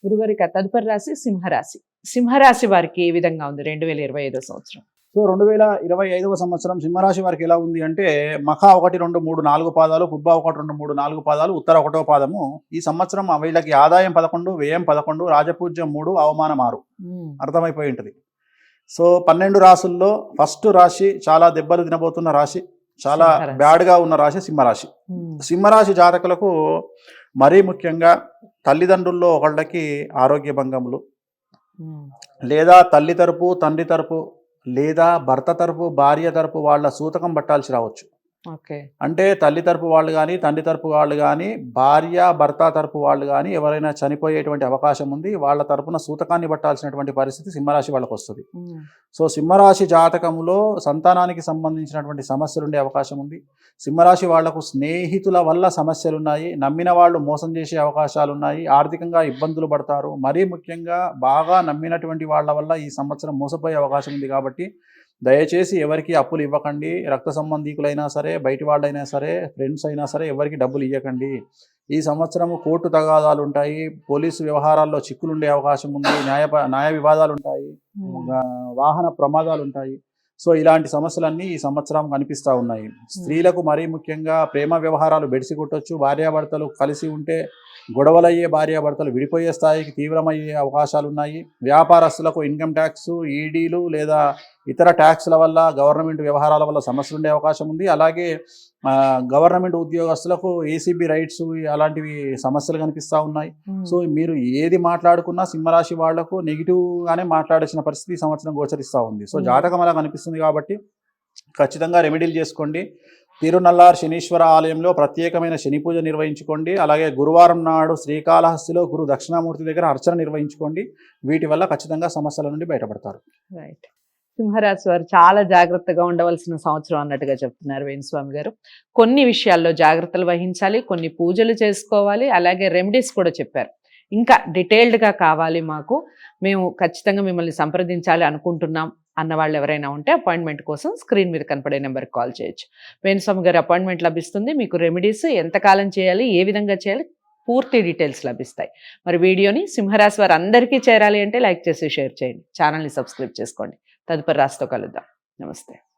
గురుగారి తదుపరి రాశి సింహరాశి. సింహరాశి వారికి ఏ విధంగా ఉంది 2025 సంవత్సరం? సో 2025 సంవత్సరం సింహరాశి వారికి ఎలా ఉంది అంటే, మఖ 1, 2, 3, 4 పాదాలు, పుబ్బ 1, 2, 3, 4 పాదాలు, ఉత్తర 1వ పాదము. ఈ సంవత్సరం వీళ్ళకి ఆదాయం 11, వ్యయం 11, రాజపూజ్యం 3, అవమానం 6. అర్థమైపోయి ఉంటుంది. సో 12 రాశుల్లో ఫస్ట్ రాశి చాలా దెబ్బలు తినబోతున్న రాశి, చాలా బ్యాడ్గా ఉన్న రాశి సింహరాశి. సింహరాశి జాతకులకు మరీ ముఖ్యంగా తల్లిదండ్రుల్లో ఒకళ్ళకి ఆరోగ్య భంగములు, లేదా తల్లి తరపు, తండ్రి తరపు, లేదా భర్త తరపు, భార్య తరపు వాళ్ళ సూతకం పట్టాల్సి రావచ్చు. అంటే తల్లి తరపు వాళ్ళు కానీ, తండ్రి తరపు వాళ్ళు కానీ, భార్య భర్త తరపు వాళ్ళు కానీ ఎవరైనా చనిపోయేటువంటి అవకాశం ఉంది. వాళ్ళ తరపున సూతకాన్ని పట్టాల్సినటువంటి పరిస్థితి సింహరాశి వాళ్ళకు వస్తుంది. సో సింహరాశి జాతకంలో సంతానానికి సంబంధించినటువంటి సమస్యలు ఉండే అవకాశం ఉంది. సింహరాశి వాళ్లకు స్నేహితుల వల్ల సమస్యలు ఉన్నాయి, నమ్మిన వాళ్ళు మోసం చేసే అవకాశాలు ఉన్నాయి, ఆర్థికంగా ఇబ్బందులు పడతారు. మరీ ముఖ్యంగా బాగా నమ్మినటువంటి వాళ్ళ వల్ల ఈ సంవత్సరం మోసపోయే అవకాశం ఉంది. కాబట్టి దయచేసి ఎవరికి అప్పులు ఇవ్వకండి. రక్త సంబంధీకులైనా సరే, బయటి వాళ్ళైనా సరే, ఫ్రెండ్స్ అయినా సరే ఎవరికి డబ్బులు ఇవ్వకండి. ఈ సంవత్సరం కోర్టు తగాదాలు ఉంటాయి, పోలీసు వ్యవహారాల్లో చిక్కులుండే అవకాశం ఉంది, న్యాయ వివాదాలు ఉంటాయి, వాహన ప్రమాదాలు ఉంటాయి. సో ఇలాంటి సమస్యలన్నీ ఈ సంవత్సరం కనిపిస్తూ ఉన్నాయి. స్త్రీలకు మరీ ముఖ్యంగా ప్రేమ వ్యవహారాలు బెడిసి కొట్టొచ్చు. భార్యాభర్తలు కలిసి ఉంటే గొడవలయ్యే, భార్యాభర్తలు విడిపోయే స్థాయికి తీవ్రమయ్యే అవకాశాలు ఉన్నాయి. వ్యాపారస్తులకు ఇన్కమ్ ట్యాక్స్, ఈడీలు లేదా ఇతర ట్యాక్స్ల వల్ల, గవర్నమెంట్ వ్యవహారాల వల్ల సమస్యలు ఉండే అవకాశం ఉంది. అలాగే గవర్నమెంట్ ఉద్యోగస్తులకు ఏసీబీ రైట్స్ అలాంటివి సమస్యలు కనిపిస్తూ ఉన్నాయి. సో మీరు ఏది మాట్లాడుకున్నా సింహరాశి వాళ్లకు నెగిటివ్గానే మాట్లాడాల్సిన పరిస్థితి ఈ సంవత్సరం గోచరిస్తూ ఉంది. సో జాతకం అలా కనిపిస్తుంది కాబట్టి ఖచ్చితంగా రెమెడీలు చేసుకోండి. తిరునల్లార్ శనీశ్వర ఆలయంలో ప్రత్యేకమైన శని పూజ నిర్వహించుకోండి. అలాగే గురువారం నాడు శ్రీకాళహస్తిలో గురు దక్షిణామూర్తి దగ్గర అర్చన నిర్వహించుకోండి. వీటి వల్ల ఖచ్చితంగా సమస్యల నుండి బయటపడతారు. రైట్. సింహరాశి వారు చాలా జాగ్రత్తగా ఉండవలసిన సంవత్సరం అన్నట్టుగా చెప్తున్నారు వేణుస్వామి గారు. కొన్ని విషయాల్లో జాగ్రత్తలు వహించాలి, కొన్ని పూజలు చేసుకోవాలి, అలాగే రెమెడీస్ కూడా చెప్పారు. ఇంకా డీటెయిల్డ్గా కావాలి మాకు, మేము ఖచ్చితంగా మిమ్మల్ని సంప్రదించాలి అనుకుంటున్నాం అన్న వాళ్ళు ఎవరైనా ఉంటే అపాయింట్మెంట్ కోసం స్క్రీన్ మీద కనపడే నెంబర్కి కాల్ చేయొచ్చు. వేణుస్వామి గారు అపాయింట్మెంట్ లభిస్తుంది. మీకు రెమెడీస్ ఎంతకాలం చేయాలి, ఏ విధంగా చేయాలి, పూర్తి డీటెయిల్స్ లభిస్తాయి. మరి వీడియోని సింహరాశి వారు అందరికీ చేరాలి అంటే లైక్ చేసి షేర్ చేయండి, ఛానల్ని సబ్స్క్రైబ్ చేసుకోండి. తదుపరి రాశితో కలుద్దాం. నమస్తే.